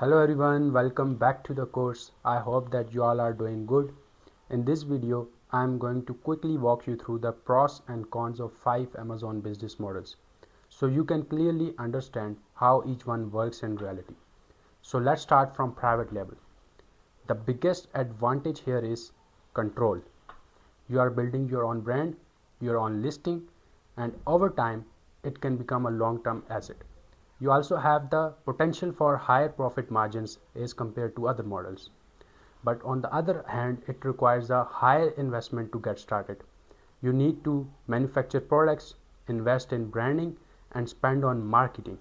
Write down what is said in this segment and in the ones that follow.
Hello everyone, welcome back to the course. I hope that you all are doing good. In this video, I am going to quickly walk you through the pros and cons of 5 Amazon business models so you can clearly understand how each one works in reality. So let's start from private label. The biggest advantage here is control. You are building your own brand, your own listing, and over time it can become a long-term asset. You also have the potential for higher profit margins as compared to other models. But on the other hand, it requires a higher investment to get started. You need to manufacture products, invest in branding, and spend on marketing.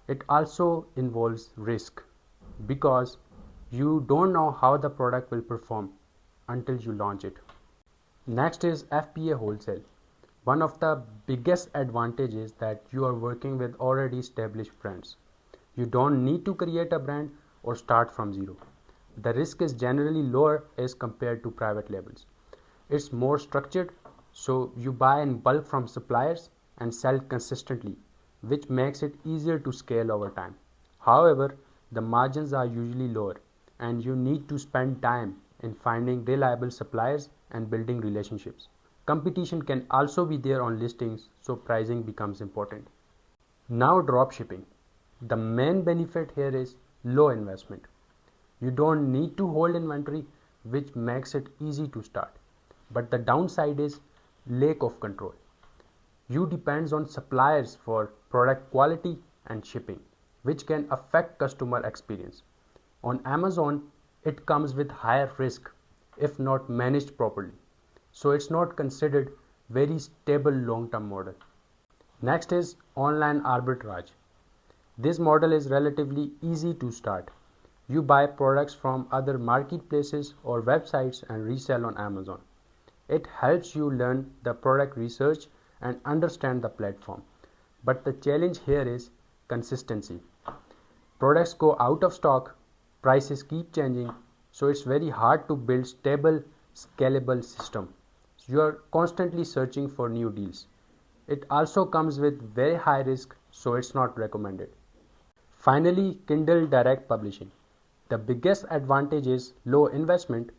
It also involves risk because you don't know how the product will perform until you launch it. Next is FBA wholesale. One of the biggest advantages is that you are working with already established brands. You don't need to create a brand or start from zero. The risk is generally lower as compared to private labels. It's more structured, so you buy in bulk from suppliers and sell consistently, which makes it easier to scale over time. However, the margins are usually lower, and you need to spend time in finding reliable suppliers and building relationships. Competition can also be there on listings, so pricing becomes important. Now dropshipping. The main benefit here is low investment. You don't need to hold inventory, which makes it easy to start. But the downside is lack of control. You depend on suppliers for product quality and shipping, which can affect customer experience. On Amazon, it comes with higher risk if not managed properly. So it's not considered very stable long-term model. Next is online arbitrage. This model is relatively easy to start. You buy products from other marketplaces or websites and resell on Amazon. It helps you learn the product research and understand the platform. But the challenge here is consistency. Products go out of stock, prices keep changing, so it's very hard to build stable, scalable system. You are constantly searching for new deals. It also comes with very high risk, so it's not recommended. Finally, Kindle Direct Publishing. The biggest advantage is low investment.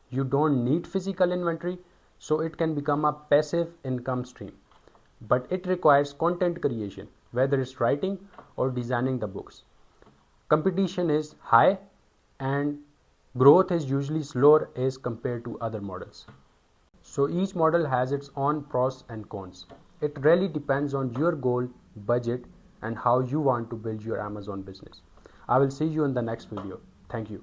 You don't need physical inventory, so it can become a passive income stream. But it requires content creation, whether it's writing or designing the books. Competition is high and growth is usually slower as compared to other models. So each model has its own pros and cons. It really depends on your goal, budget, and how you want to build your Amazon business. I will see you in the next video. Thank you.